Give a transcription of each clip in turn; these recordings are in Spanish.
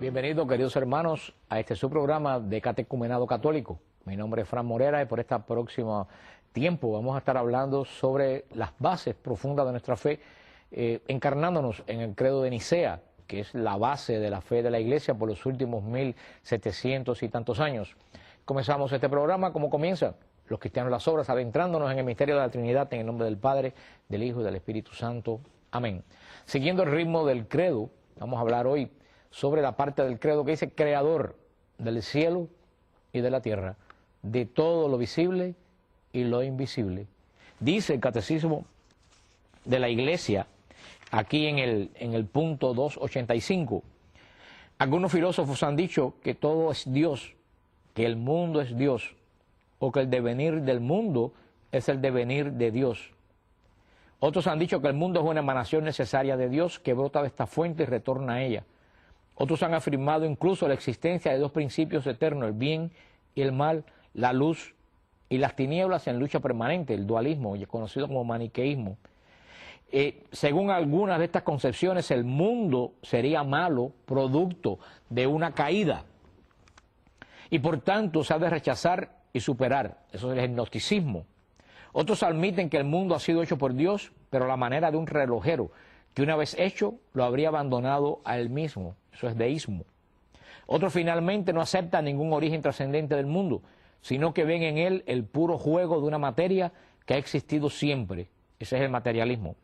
Bienvenidos, queridos hermanos, a este su programa de Catecumenado Católico. Mi nombre es Fran Morera y por este próximo tiempo vamos a estar hablando sobre las bases profundas de nuestra fe, encarnándonos en el credo de Nicea, que es la base de la fe de la Iglesia por los últimos 1700 y tantos años. Comenzamos este programa como comienza los cristianos las obras, adentrándonos en el misterio de la Trinidad, en el nombre del Padre, del Hijo y del Espíritu Santo. Amén. Siguiendo el ritmo del credo, vamos a hablar hoy sobre la parte del credo que dice creador del cielo y de la tierra, de todo lo visible y lo invisible. Dice el Catecismo de la Iglesia, aquí en el punto 285, algunos filósofos han dicho que todo es Dios, que el mundo es Dios, o que el devenir del mundo es el devenir de Dios. Otros han dicho que el mundo es una emanación necesaria de Dios que brota de esta fuente y retorna a ella. Otros han afirmado incluso la existencia de dos principios eternos, el bien y el mal, la luz y las tinieblas en lucha permanente, el dualismo, conocido como maniqueísmo. Según algunas de estas concepciones, el mundo sería malo, producto de una caída, y por tanto se ha de rechazar y superar. Eso es el gnosticismo. Otros admiten que el mundo ha sido hecho por Dios, pero a la manera de un relojero, que una vez hecho lo habría abandonado a él mismo. Eso es deísmo. Otros finalmente no aceptan ningún origen trascendente del mundo, sino que ven en él el puro juego de una materia que ha existido siempre. Ese es el materialismo.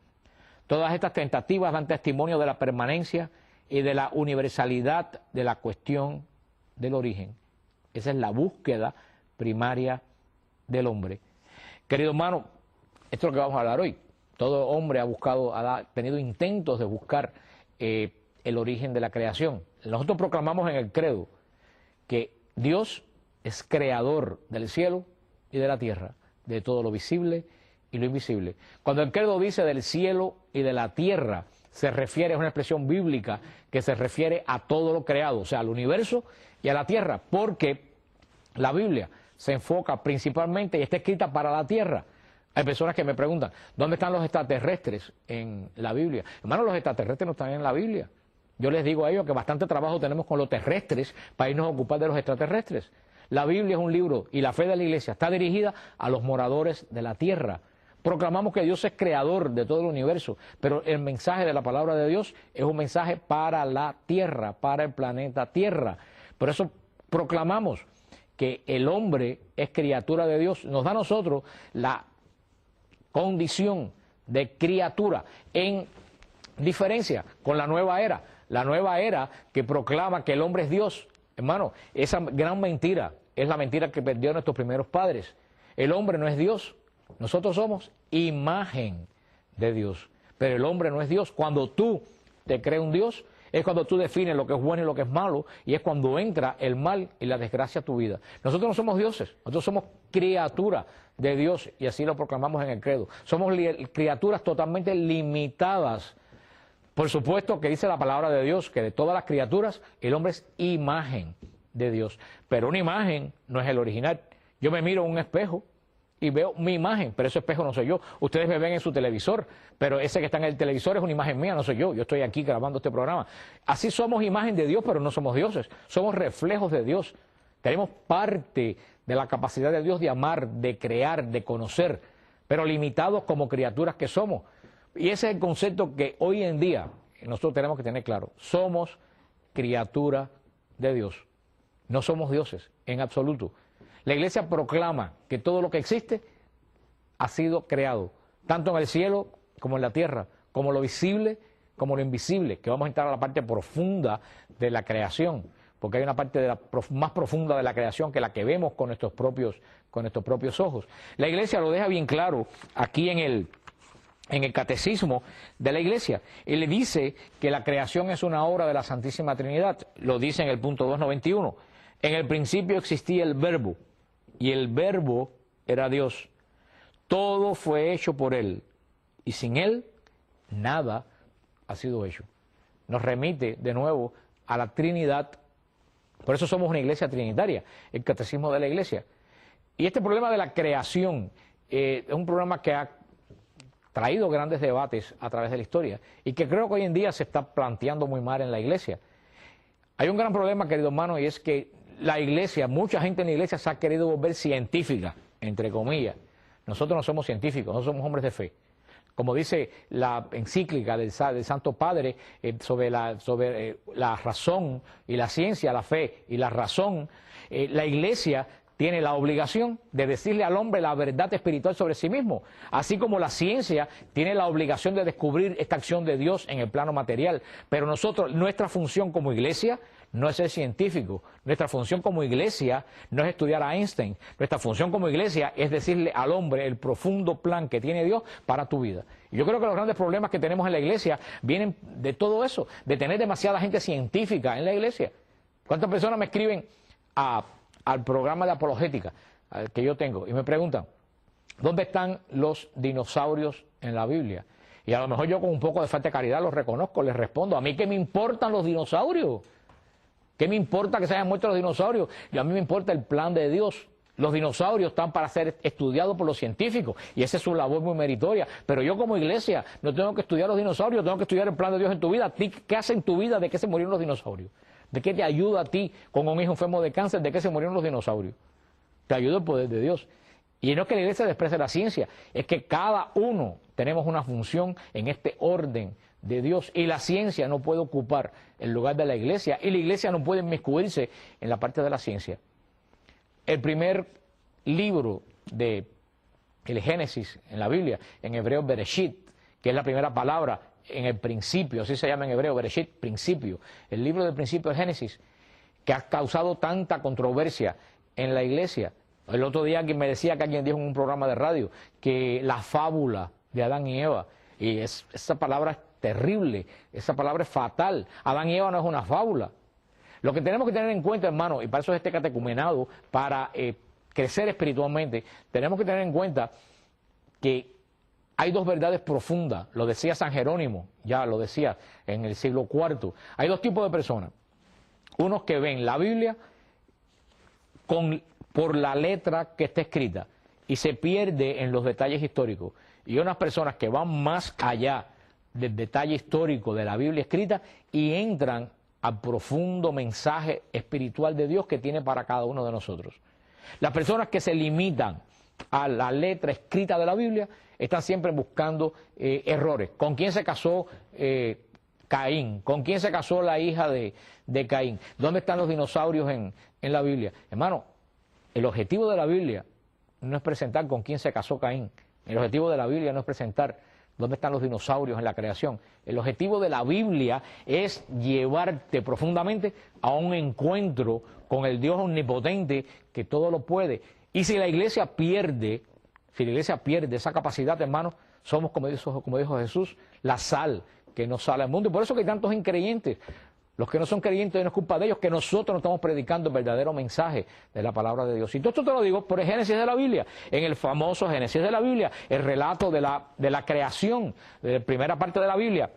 Todas estas tentativas dan testimonio de la permanencia y de la universalidad de la cuestión del origen. Esa es la búsqueda primaria del hombre. Querido hermano, esto es lo que vamos a hablar hoy. Todo hombre ha tenido intentos de buscar el origen de la creación. Nosotros proclamamos en el credo que Dios es creador del cielo y de la tierra, de todo lo visible y lo invisible. Cuando el credo dice del cielo y de la tierra, se refiere, es una expresión bíblica que se refiere a todo lo creado, o sea, al universo y a la tierra, porque la Biblia se enfoca principalmente y está escrita para la tierra. Hay personas que me preguntan, ¿dónde están los extraterrestres en la Biblia? Hermano, los extraterrestres no están en la Biblia. Yo les digo a ellos que bastante trabajo tenemos con los terrestres para irnos a ocupar de los extraterrestres. La Biblia es un libro y la fe de la Iglesia está dirigida a los moradores de la tierra. Proclamamos que Dios es creador de todo el universo, pero el mensaje de la palabra de Dios es un mensaje para la tierra, para el planeta Tierra. Por eso proclamamos que el hombre es criatura de Dios. Nos da a nosotros la condición de criatura, en diferencia con la nueva era que proclama que el hombre es Dios. Hermano, esa gran mentira es la mentira que perdió nuestros primeros padres. El hombre no es Dios, nosotros somos imagen de Dios, pero el hombre no es Dios. Cuando tú te crees un Dios, es cuando tú defines lo que es bueno y lo que es malo, y es cuando entra el mal y la desgracia a tu vida. Nosotros no somos dioses, nosotros somos criaturas de Dios, y así lo proclamamos en el credo. Somos criaturas totalmente limitadas. Por supuesto que dice la palabra de Dios que de todas las criaturas el hombre es imagen de Dios, pero una imagen no es el original. Yo me miro en un espejo y veo mi imagen, pero ese espejo no soy yo. Ustedes me ven en su televisor, pero ese que está en el televisor es una imagen mía, no soy yo. Yo estoy aquí grabando este programa. Así somos imagen de Dios, pero no somos dioses. Somos reflejos de Dios. Tenemos parte de la capacidad de Dios de amar, de crear, de conocer, pero limitados como criaturas que somos. Y ese es el concepto que hoy en día nosotros tenemos que tener claro. Somos criaturas de Dios. No somos dioses, en absoluto. La Iglesia proclama que todo lo que existe ha sido creado, tanto en el cielo como en la tierra, como lo visible como lo invisible, que vamos a entrar a la parte profunda de la creación, porque hay una parte más profunda de la creación que la que vemos con nuestros propios ojos. La Iglesia lo deja bien claro aquí en el Catecismo de la Iglesia, y le dice que la creación es una obra de la Santísima Trinidad. Lo dice en el punto 291. En el principio existía el Verbo, y el Verbo era Dios. Todo fue hecho por Él, y sin Él nada ha sido hecho. Nos remite de nuevo a la Trinidad. Por eso somos una iglesia trinitaria, el Catecismo de la Iglesia. Y este problema de la creación es un problema que ha traído grandes debates a través de la historia y que creo que hoy en día se está planteando muy mal en la Iglesia. Hay un gran problema, querido hermano, y es que la iglesia, mucha gente en la iglesia se ha querido volver científica, entre comillas. Nosotros no somos científicos, no somos hombres de fe. Como dice la encíclica del Santo Padre sobre la razón y la ciencia, la fe y la razón, la iglesia tiene la obligación de decirle al hombre la verdad espiritual sobre sí mismo, así como la ciencia tiene la obligación de descubrir esta acción de Dios en el plano material. Pero nosotros, nuestra función como iglesia no es ser científico, nuestra función como iglesia no es estudiar a Einstein, nuestra función como iglesia es decirle al hombre el profundo plan que tiene Dios para tu vida. Y yo creo que los grandes problemas que tenemos en la iglesia vienen de todo eso, de tener demasiada gente científica en la iglesia. ¿Cuántas personas me escriben al programa de apologética que yo tengo y me preguntan, ¿dónde están los dinosaurios en la Biblia? Y a lo mejor yo con un poco de falta de caridad los reconozco, les respondo, ¿a mí qué me importan los dinosaurios? ¿Qué me importa que se hayan muerto los dinosaurios? Y a mí me importa el plan de Dios. Los dinosaurios están para ser estudiados por los científicos y esa es su labor muy meritoria. Pero yo como iglesia no tengo que estudiar los dinosaurios, tengo que estudiar el plan de Dios en tu vida. ¿Qué hace en tu vida? ¿De qué se murieron los dinosaurios? ¿De qué te ayuda a ti con un hijo enfermo de cáncer? ¿De qué se murieron los dinosaurios? Te ayuda el poder de Dios. Y no es que la iglesia desprecie la ciencia, es que cada uno tenemos una función en este orden de Dios y la ciencia no puede ocupar el lugar de la iglesia y la iglesia no puede inmiscuirse en la parte de la ciencia. El primer libro de el Génesis en la Biblia, en hebreo Bereshit, que es la primera palabra en el principio, así se llama en hebreo, Bereshit, principio. El libro del principio del Génesis, que ha causado tanta controversia en la iglesia. El otro día alguien me decía que alguien dijo en un programa de radio que la fábula de Adán y Eva, y esa palabra es terrible, esa palabra es fatal. Adán y Eva no es una fábula. Lo que tenemos que tener en cuenta, hermano, y para eso es este catecumenado, para crecer espiritualmente, tenemos que tener en cuenta que hay dos verdades profundas, lo decía San Jerónimo, ya lo decía en el siglo IV. Hay dos tipos de personas, unos que ven la Biblia por la letra que está escrita y se pierde en los detalles históricos, y unas personas que van más allá del detalle histórico de la Biblia escrita y entran al profundo mensaje espiritual de Dios que tiene para cada uno de nosotros. Las personas que se limitan a la letra escrita de la Biblia están siempre buscando errores. ¿Con quién se casó Caín? ¿Con quién se casó la hija de Caín? ¿Dónde están los dinosaurios en la Biblia? Hermano, el objetivo de la Biblia no es presentar con quién se casó Caín. El objetivo de la Biblia no es presentar dónde están los dinosaurios en la creación. El objetivo de la Biblia es llevarte profundamente a un encuentro con el Dios omnipotente que todo lo puede. Y si la iglesia pierde esa capacidad, hermano, somos, como dijo Jesús, la sal que no sale al mundo. Y por eso que hay tantos increyentes. Los que no son creyentes no es culpa de ellos, que nosotros no estamos predicando el verdadero mensaje de la palabra de Dios. Y todo esto te lo digo por el Génesis de la Biblia. En el famoso Génesis de la Biblia, el relato de la creación, de la primera parte de la Biblia.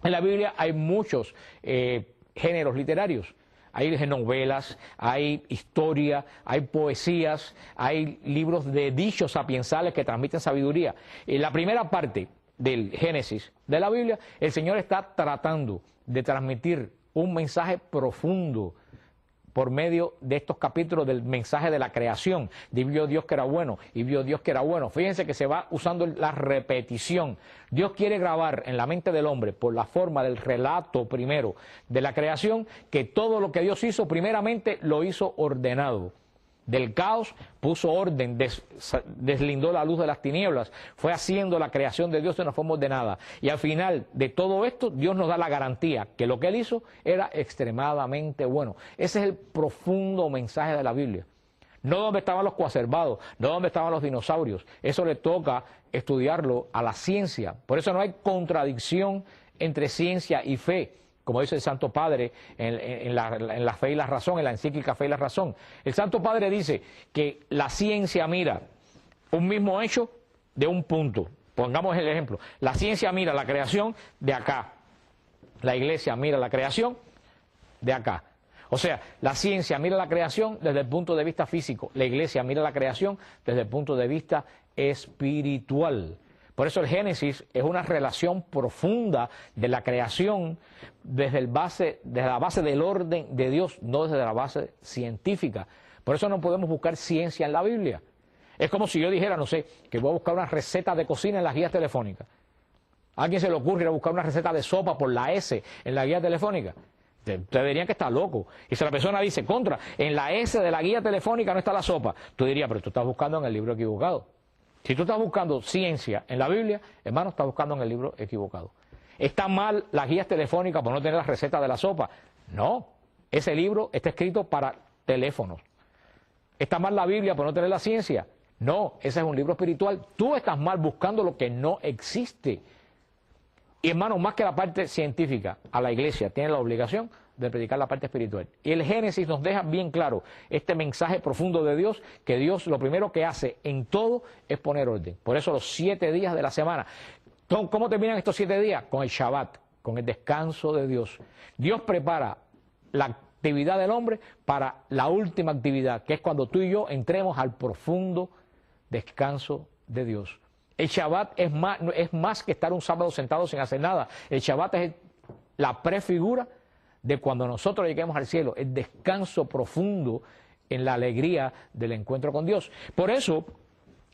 En la Biblia hay muchos géneros literarios. Hay novelas, hay historia, hay poesías, hay libros de dichos sapiensales que transmiten sabiduría. En la primera parte del Génesis de la Biblia, el Señor está tratando de transmitir un mensaje profundo por medio de estos capítulos del mensaje de la creación. Y vio Dios que era bueno, y vio Dios que era bueno. Fíjense que se va usando la repetición. Dios quiere grabar en la mente del hombre, por la forma del relato primero de la creación, que todo lo que Dios hizo, primeramente lo hizo ordenado. Del caos puso orden, deslindó la luz de las tinieblas, fue haciendo la creación de Dios de una forma ordenada. Y al final de todo esto, Dios nos da la garantía que lo que Él hizo era extremadamente bueno. Ese es el profundo mensaje de la Biblia. No donde estaban los coacervados, no donde estaban los dinosaurios. Eso le toca estudiarlo a la ciencia. Por eso no hay contradicción entre ciencia y fe. Como dice el Santo Padre en la Fe y la Razón, en la encíclica Fe y la Razón. El Santo Padre dice que la ciencia mira un mismo hecho de un punto. Pongamos el ejemplo. La ciencia mira la creación de acá. La iglesia mira la creación de acá. O sea, la ciencia mira la creación desde el punto de vista físico. La iglesia mira la creación desde el punto de vista espiritual. Por eso el Génesis es una relación profunda de la creación desde la base del orden de Dios, no desde la base científica. Por eso no podemos buscar ciencia en la Biblia. Es como si yo dijera, no sé, que voy a buscar una receta de cocina en las guías telefónicas. ¿A alguien se le ocurre ir a buscar una receta de sopa por la S en la guía telefónica? Te dirían que está loco. Y si la persona dice, contra, en la S de la guía telefónica no está la sopa, tú dirías, pero tú estás buscando en el libro equivocado. Si tú estás buscando ciencia en la Biblia, hermano, estás buscando en el libro equivocado. ¿Está mal las guías telefónicas por no tener la receta de la sopa? No, ese libro está escrito para teléfonos. ¿Está mal la Biblia por no tener la ciencia? No, ese es un libro espiritual. Tú estás mal buscando lo que no existe. Y hermano, más que la parte científica, a la iglesia tiene la obligación de predicar la parte espiritual. Y el Génesis nos deja bien claro este mensaje profundo de Dios, que Dios lo primero que hace en todo es poner orden. Por eso los 7 días de la semana. ¿Cómo terminan estos 7 días? Con el Shabbat, con el descanso de Dios. Dios prepara la actividad del hombre para la última actividad, que es cuando tú y yo entremos al profundo descanso de Dios. El Shabbat es más que estar un sábado sentado sin hacer nada. El Shabbat es la prefigura de cuando nosotros lleguemos al cielo, el descanso profundo en la alegría del encuentro con Dios. Por eso,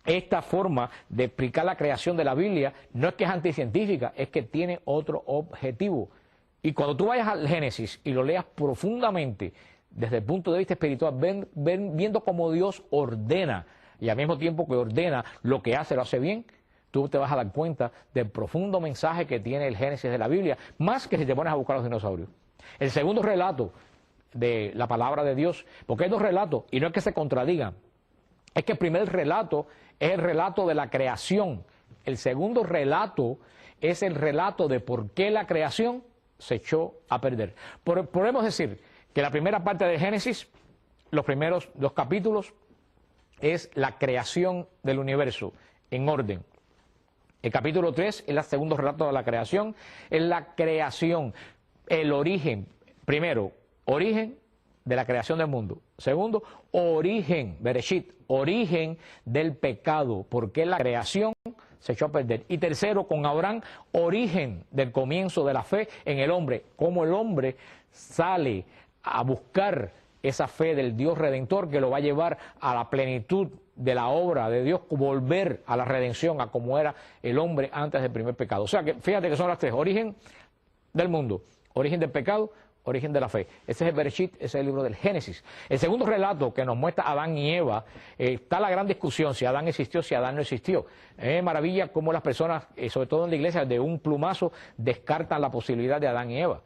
esta forma de explicar la creación de la Biblia no es que es anticientífica, es que tiene otro objetivo. Y cuando tú vayas al Génesis y lo leas profundamente, desde el punto de vista espiritual, viendo cómo Dios ordena, y al mismo tiempo que ordena lo que hace, lo hace bien, tú te vas a dar cuenta del profundo mensaje que tiene el Génesis de la Biblia, más que si te pones a buscar los dinosaurios. El segundo relato de la palabra de Dios, porque hay 2 relatos, y no es que se contradigan, es que el primer relato es el relato de la creación, el segundo relato es el relato de por qué la creación se echó a perder. Podemos decir que la primera parte de Génesis, los primeros 2 capítulos, es la creación del universo en orden. El capítulo 3 es el segundo relato de la creación, es la creación, el origen, primero, origen de la creación del mundo. Segundo, origen, Bereshit, origen del pecado, porque la creación se echó a perder. Y tercero, con Abraham, origen del comienzo de la fe en el hombre, cómo el hombre sale a buscar esa fe del Dios Redentor que lo va a llevar a la plenitud de la obra de Dios, volver a la redención, a como era el hombre antes del primer pecado. O sea que fíjate que son las 3, origen del mundo, origen del pecado, origen de la fe. Ese es el Bereshit, ese es el libro del Génesis. El segundo relato que nos muestra Adán y Eva, está la gran discusión si Adán existió, si Adán no existió. Es maravilla cómo las personas, sobre todo en la iglesia, de un plumazo descartan la posibilidad de Adán y Eva.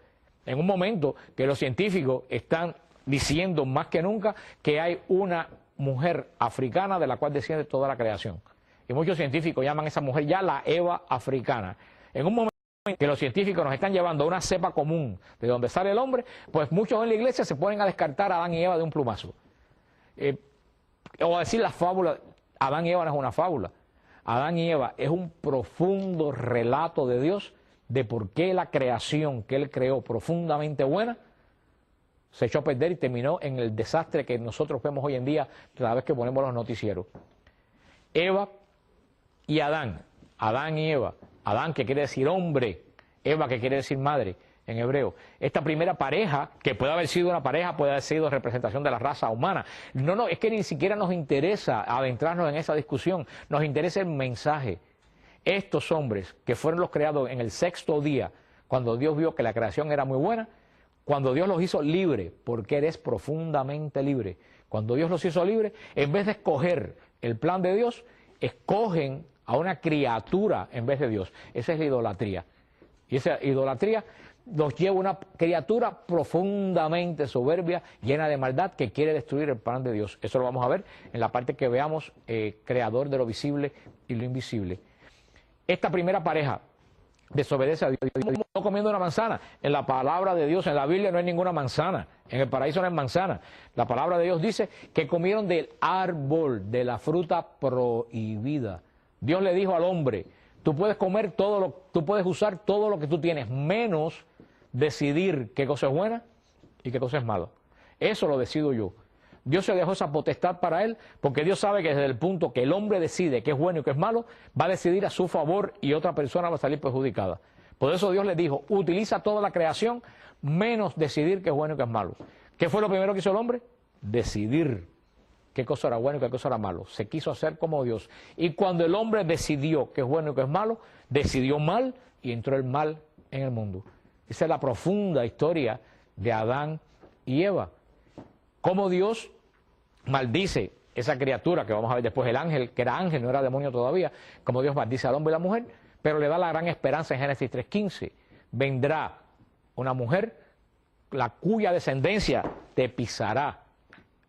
En un momento que los científicos están diciendo más que nunca que hay una mujer africana de la cual desciende toda la creación. Y muchos científicos llaman a esa mujer ya la Eva africana. En un momento que los científicos nos están llevando a una cepa común de donde sale el hombre, pues muchos en la iglesia se ponen a descartar a Adán y Eva de un plumazo. O a decir la fábula, Adán y Eva no es una fábula. Adán y Eva es un profundo relato de Dios de por qué la creación que Él creó profundamente buena se echó a perder y terminó en el desastre que nosotros vemos hoy en día cada vez que ponemos los noticieros. Eva y Adán, Adán y Eva, Adán que quiere decir hombre, Eva que quiere decir madre en hebreo. Esta primera pareja, que puede haber sido una pareja, puede haber sido representación de la raza humana. No, es que ni siquiera nos interesa adentrarnos en esa discusión, nos interesa el mensaje. Estos hombres que fueron los creados en el 6º día, cuando Dios vio que la creación era muy buena, cuando Dios los hizo libres, porque eres profundamente libre. Cuando Dios los hizo libres, en vez de escoger el plan de Dios, escogen a una criatura en vez de Dios. Esa es la idolatría. Y esa idolatría nos lleva a una criatura profundamente soberbia, llena de maldad, que quiere destruir el plan de Dios. Eso lo vamos a ver en la parte que veamos, creador de lo visible y lo invisible. Esta primera pareja desobedece a Dios. No comiendo una manzana. En la palabra de Dios, en la Biblia no hay ninguna manzana. En el paraíso no hay manzana. La palabra de Dios dice que comieron del árbol, de la fruta prohibida. Dios le dijo al hombre, tú puedes comer tú puedes usar todo lo que tú tienes, menos decidir qué cosa es buena y qué cosa es mala. Eso lo decido yo. Dios se dejó esa potestad para él, porque Dios sabe que desde el punto que el hombre decide qué es bueno y qué es malo, va a decidir a su favor y otra persona va a salir perjudicada. Por eso Dios le dijo, utiliza toda la creación, menos decidir qué es bueno y qué es malo. ¿Qué fue lo primero que hizo el hombre? Decidir qué cosa era bueno y qué cosa era malo. Se quiso hacer como Dios. Y cuando el hombre decidió qué es bueno y qué es malo, decidió mal y entró el mal en el mundo. Esa es la profunda historia de Adán y Eva. Cómo Dios maldice esa criatura que vamos a ver después, el ángel, que era ángel, no era demonio todavía, como Dios maldice al hombre y a la mujer, pero le da la gran esperanza en Génesis 3:15. Vendrá una mujer, la cuya descendencia te pisará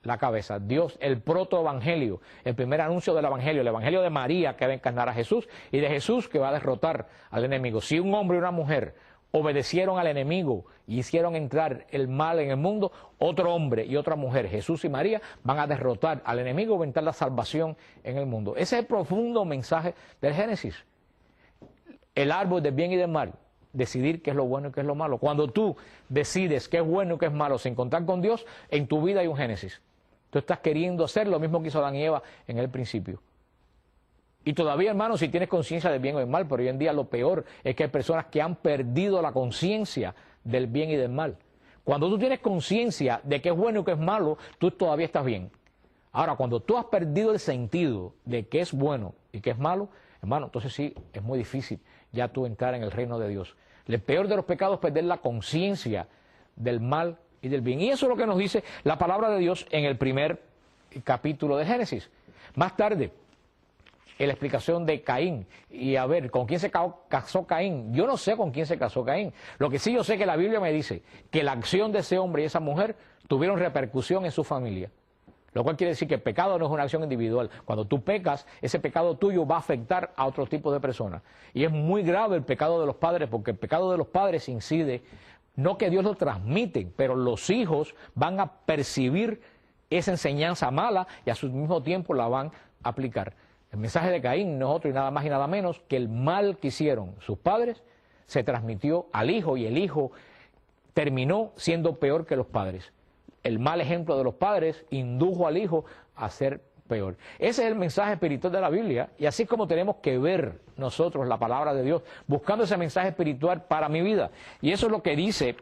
la cabeza. Dios, el protoevangelio, el primer anuncio del evangelio, el evangelio de María que va a encarnar a Jesús y de Jesús que va a derrotar al enemigo. Si un hombre y una mujer obedecieron al enemigo y hicieron entrar el mal en el mundo, otro hombre y otra mujer, Jesús y María, van a derrotar al enemigo y van a entrar la salvación en el mundo. Ese es el profundo mensaje del Génesis. El árbol del bien y del mal, decidir qué es lo bueno y qué es lo malo. Cuando tú decides qué es bueno y qué es malo sin contar con Dios, en tu vida hay un Génesis. Tú estás queriendo hacer lo mismo que hizo Adán y Eva en el principio. Y todavía, hermano, si tienes conciencia del bien o del mal, pero hoy en día lo peor es que hay personas que han perdido la conciencia del bien y del mal. Cuando tú tienes conciencia de qué es bueno y qué es malo, tú todavía estás bien. Ahora, cuando tú has perdido el sentido de qué es bueno y qué es malo, hermano, entonces sí, es muy difícil ya tú entrar en el reino de Dios. El peor de los pecados es perder la conciencia del mal y del bien. Y eso es lo que nos dice la palabra de Dios en el primer capítulo de Génesis. Más tarde, en la explicación de Caín, y a ver, ¿con quién se casó Caín? Yo no sé con quién se casó Caín. Lo que sí yo sé es que la Biblia me dice que la acción de ese hombre y esa mujer tuvieron repercusión en su familia. Lo cual quiere decir que el pecado no es una acción individual. Cuando tú pecas, ese pecado tuyo va a afectar a otro tipo de personas. Y es muy grave el pecado de los padres, porque el pecado de los padres incide, no que Dios lo transmite, pero los hijos van a percibir esa enseñanza mala y a su mismo tiempo la van a aplicar. El mensaje de Caín no es otro y nada más y nada menos que el mal que hicieron sus padres se transmitió al hijo y el hijo terminó siendo peor que los padres. El mal ejemplo de los padres indujo al hijo a ser peor. Ese es el mensaje espiritual de la Biblia y así es como tenemos que ver nosotros la palabra de Dios, buscando ese mensaje espiritual para mi vida. Y eso es lo que dice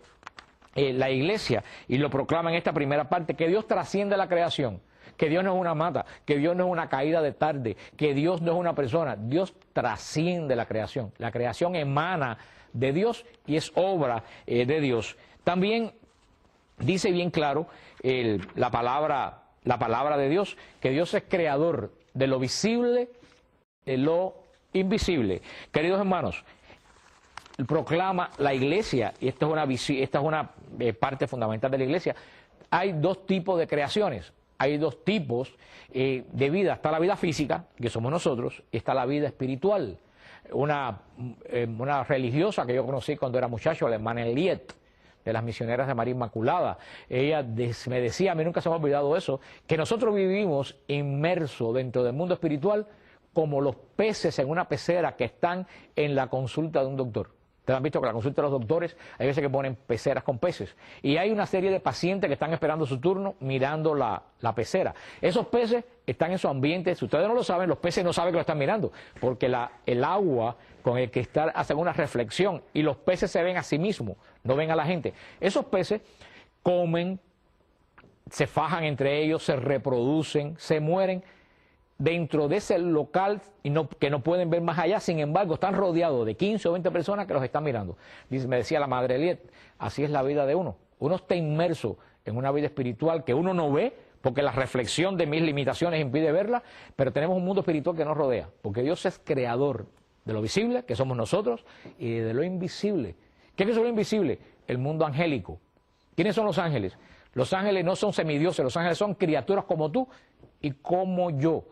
la iglesia y lo proclama en esta primera parte, que Dios trasciende la creación, que Dios no es una mata, que Dios no es una caída de tarde, que Dios no es una persona, Dios trasciende la creación. La creación emana de Dios y es obra de Dios. También dice bien claro la palabra de Dios, que Dios es creador de lo visible, de lo invisible. Queridos hermanos, proclama la iglesia, y esta es una parte fundamental de la iglesia, hay dos tipos de creaciones, hay dos tipos de vida. Está la vida física, que somos nosotros, y está la vida espiritual. Una religiosa que yo conocí cuando era muchacho, la hermana Eliet, de las misioneras de María Inmaculada, ella me decía, a mí nunca se me ha olvidado eso, que nosotros vivimos inmersos dentro del mundo espiritual como los peces en una pecera que están en la consulta de un doctor. Ustedes han visto que en la consulta de los doctores hay veces que ponen peceras con peces. Y hay una serie de pacientes que están esperando su turno mirando la pecera. Esos peces están en su ambiente. Si ustedes no lo saben, los peces no saben que lo están mirando. Porque el agua con el que hacen una reflexión y los peces se ven a sí mismos, no ven a la gente. Esos peces comen, se fajan entre ellos, se reproducen, se mueren dentro de ese local que no pueden ver más allá. Sin embargo, están rodeados de 15 o 20 personas que los están mirando. Me decía la madre Eliet, así es la vida de uno. Uno está inmerso en una vida espiritual que uno no ve, porque la reflexión de mis limitaciones impide verla, pero tenemos un mundo espiritual que nos rodea, porque Dios es creador de lo visible, que somos nosotros, y de lo invisible. ¿Qué es lo invisible? El mundo angélico. ¿Quiénes son los ángeles? Los ángeles no son semidioses, los ángeles son criaturas como tú y como yo,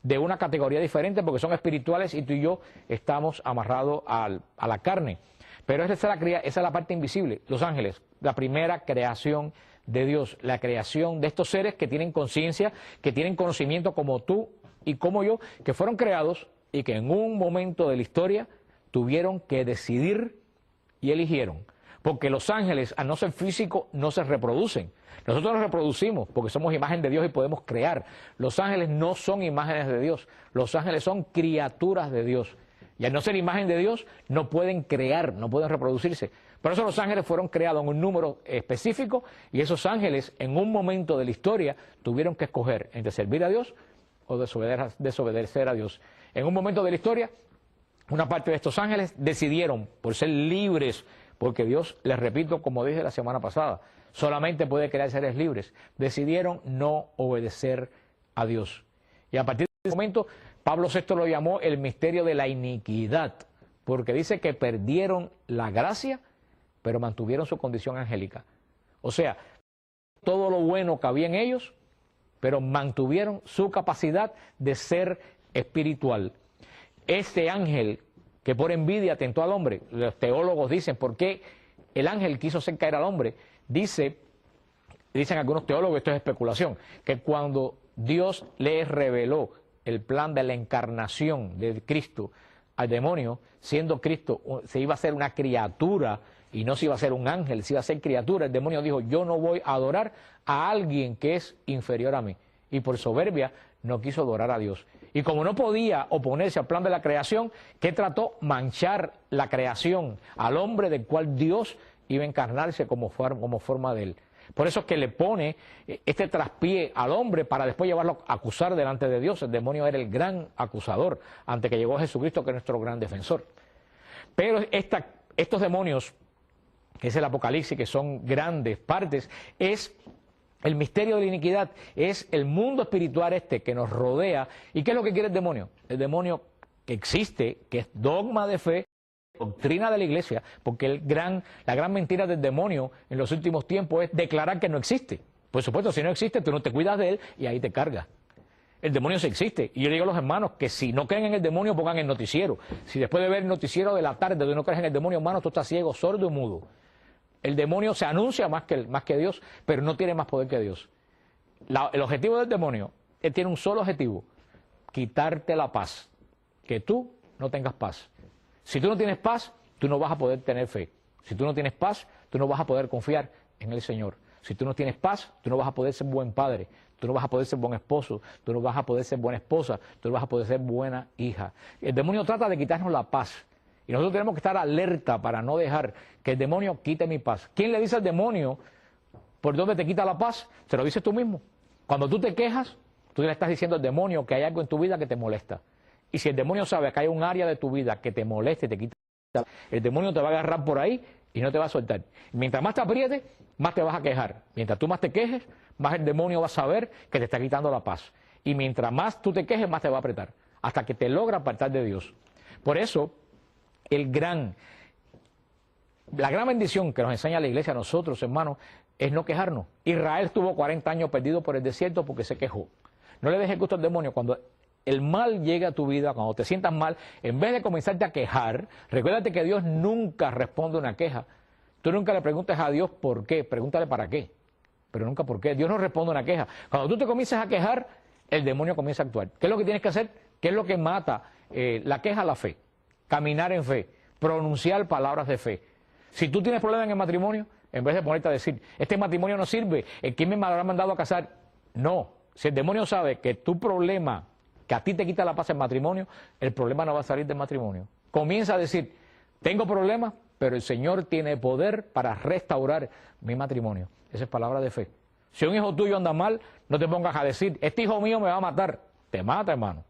de una categoría diferente porque son espirituales y tú y yo estamos amarrados a la carne. Pero esa es la parte invisible. Los ángeles, la primera creación de Dios, la creación de estos seres que tienen conciencia, que tienen conocimiento como tú y como yo, que fueron creados y que en un momento de la historia tuvieron que decidir y eligieron. porque los ángeles, al no ser físicos, no se reproducen. Nosotros nos reproducimos porque somos imagen de Dios y podemos crear. Los ángeles no son imágenes de Dios, los ángeles son criaturas de Dios. Y al no ser imagen de Dios, no pueden crear, no pueden reproducirse. Por eso los ángeles fueron creados en un número específico y esos ángeles, en un momento de la historia, tuvieron que escoger entre servir a Dios o desobedecer a Dios. En un momento de la historia, una parte de estos ángeles decidieron, por ser libres, porque Dios, les repito, como dije la semana pasada, solamente puede crear seres libres, decidieron no obedecer a Dios. Y a partir de ese momento, Pablo VI lo llamó el misterio de la iniquidad, porque dice que perdieron la gracia, pero mantuvieron su condición angélica. O sea, todo lo bueno que había en ellos, pero mantuvieron su capacidad de ser espiritual. Este ángel que por envidia tentó al hombre, los teólogos dicen, ¿por qué el ángel quiso hacer caer al hombre? Dicen algunos teólogos, esto es especulación, que cuando Dios les reveló el plan de la encarnación de Cristo al demonio, siendo Cristo, se iba a ser una criatura y no se iba a ser un ángel, se iba a ser criatura, el demonio dijo, yo no voy a adorar a alguien que es inferior a mí. Y por soberbia no quiso adorar a Dios. Y como no podía oponerse al plan de la creación, ¿qué trató? Manchar la creación al hombre del cual Dios iba a encarnarse como forma de él. Por eso es que le pone este traspié al hombre para después llevarlo a acusar delante de Dios. El demonio era el gran acusador ante que llegó Jesucristo, que es nuestro gran defensor. Pero estos demonios, que es el Apocalipsis, que son grandes partes, es el misterio de la iniquidad, es el mundo espiritual que nos rodea. ¿Y qué es lo que quiere el demonio? El demonio que existe, que es dogma de fe, doctrina de la iglesia, porque la gran mentira del demonio en los últimos tiempos es declarar que no existe. Por supuesto, si no existe, tú no te cuidas de él y ahí te cargas. El demonio sí existe. Y yo le digo a los hermanos que si no creen en el demonio, pongan el noticiero. Si después de ver el noticiero de la tarde tú no crees en el demonio, hermano, tú estás ciego, sordo y mudo. El demonio se anuncia más que Dios, pero no tiene más poder que Dios. El objetivo del demonio, él tiene un solo objetivo, quitarte la paz, que tú no tengas paz. Si tú no tienes paz, tú no vas a poder tener fe. Si tú no tienes paz, tú no vas a poder confiar en el Señor. Si tú no tienes paz, tú no vas a poder ser buen padre, tú no vas a poder ser buen esposo, tú no vas a poder ser buena esposa, tú no vas a poder ser buena hija. El demonio trata de quitarnos la paz. Y nosotros tenemos que estar alerta para no dejar que el demonio quite mi paz. ¿Quién le dice al demonio por dónde te quita la paz? Se lo dices tú mismo. Cuando tú te quejas, tú le estás diciendo al demonio que hay algo en tu vida que te molesta. Y si el demonio sabe que hay un área de tu vida que te molesta y te quita la paz, el demonio te va a agarrar por ahí y no te va a soltar. Mientras más te aprietes, más te vas a quejar. Mientras tú más te quejes, más el demonio va a saber que te está quitando la paz. Y mientras más tú te quejes, más te va a apretar, hasta que te logra apartar de Dios. Por eso, la gran bendición que nos enseña la iglesia a nosotros, hermanos, es no quejarnos. Israel estuvo 40 años perdido por el desierto porque se quejó. No le dejes gusto al demonio. Cuando el mal llega a tu vida, cuando te sientas mal, en vez de comenzarte a quejar, recuérdate que Dios nunca responde una queja. Tú nunca le preguntes a Dios por qué, pregúntale para qué, pero nunca por qué. Dios no responde una queja. Cuando tú te comienzas a quejar, el demonio comienza a actuar. ¿Qué es lo que tienes que hacer? ¿Qué es lo que mata la queja? La fe. Caminar en fe, pronunciar palabras de fe. Si tú tienes problemas en el matrimonio, en vez de ponerte a decir, este matrimonio no sirve, ¿quién me habrá mandado a casar? No, si el demonio sabe que tu problema, que a ti te quita la paz el matrimonio, el problema no va a salir del matrimonio. Comienza a decir, tengo problemas, pero el Señor tiene poder para restaurar mi matrimonio. Esa es palabra de fe. Si un hijo tuyo anda mal, no te pongas a decir, este hijo mío me va a matar. Te mata, hermano.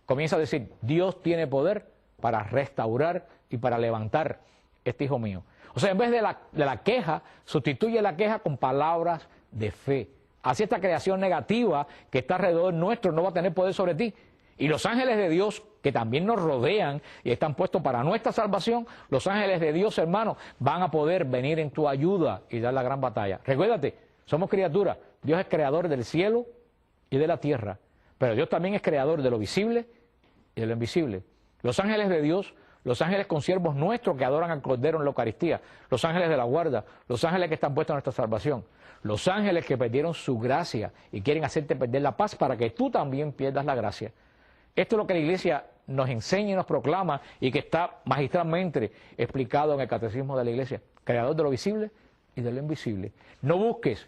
Comienza a decir, Dios tiene poder para restaurar y para levantar este hijo mío. O sea, en vez de la queja, sustituye la queja con palabras de fe. Así esta creación negativa que está alrededor nuestro no va a tener poder sobre ti. Y los ángeles de Dios, que también nos rodean y están puestos para nuestra salvación, los ángeles de Dios, hermanos, van a poder venir en tu ayuda y dar la gran batalla. Recuérdate, somos criaturas. Dios es creador del cielo y de la tierra. Pero Dios también es creador de lo visible y de lo invisible. Los ángeles de Dios, los ángeles consiervos nuestros que adoran al Cordero en la Eucaristía, los ángeles de la guarda, los ángeles que están puestos en nuestra salvación, los ángeles que perdieron su gracia y quieren hacerte perder la paz para que tú también pierdas la gracia. Esto es lo que la Iglesia nos enseña y nos proclama y que está magistralmente explicado en el Catecismo de la Iglesia. creador de lo visible y de lo invisible. No busques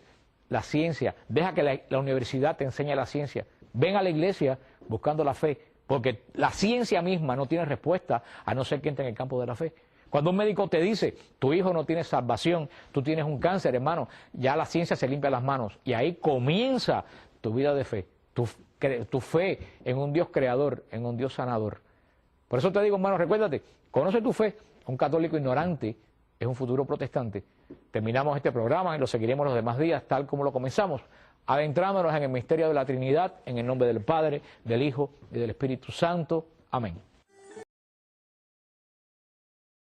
la ciencia, deja que la universidad te enseñe la ciencia. Ven a la iglesia buscando la fe, porque la ciencia misma no tiene respuesta a no ser que entre en el campo de la fe. Cuando un médico te dice, tu hijo no tiene salvación, tú tienes un cáncer, hermano, ya la ciencia se limpia las manos y ahí comienza tu vida de fe, tu fe en un Dios creador, en un Dios sanador. Por eso te digo, hermano, recuérdate, conoce tu fe. Un católico ignorante es un futuro protestante. Terminamos este programa y lo seguiremos los demás días tal como lo comenzamos, adentrándonos en el misterio de la Trinidad, en el nombre del Padre, del Hijo y del Espíritu Santo. Amén.